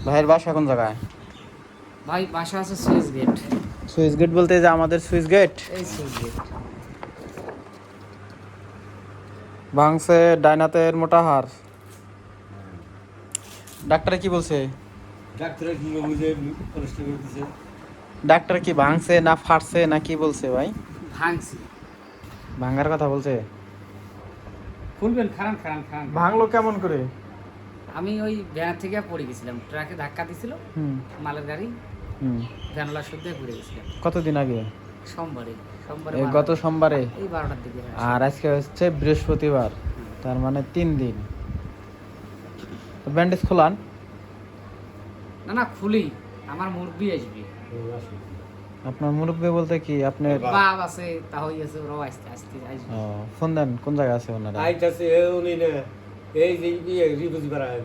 ভাইয়ের বাসা কোন জায়গায়? ভাই বাসা আছে সুইচ গেট। সুইচ গেট বলতে যে আমাদের সুইচ গেট এই সুইচ গেট। ভাঙছে ডাইনাতের মোটা হাড়। ডাক্তারে কি বলছে? ডাক্তারে কি বুঝে পরিষ্কার করে দিছে। ডাক্তার কি ভাঙছে না ফাটছে না কি বলছে ভাই? ভাঙছি। ভাঙার কথা বলছে। খুলবেন, খারান খারান খারান। ভাঙলো কেমন করে? আমি ওই ভ্যান থেকে পড়ে গেছিলাম, ট্রাকে ধাক্কা দিছিল হুম মালের গাড়ি, হুম। ভ্যানলা শুদ্ধে পড়ে গেছিলাম কতদিন আগে? সোমবারে। সোমবারে এই গত সোমবারে। এই 12টার দিকে। আর আজকে হচ্ছে বৃহস্পতিবার, তার মানে 3 দিন। তো ব্যান্ডেজ খোলান। না না খুলি, আমার মুরব্বি আসবে। আপনার মুরব্বী বলতে কি আপনার? বাপ আছে, তা হইয়াছে, ওরাও আসতে আসতে আসবে। ফোন দেন, কোন জায়গায় আছে ওনারা? আইতাছে উনি না, এই যে রিভিউজ করা হয়।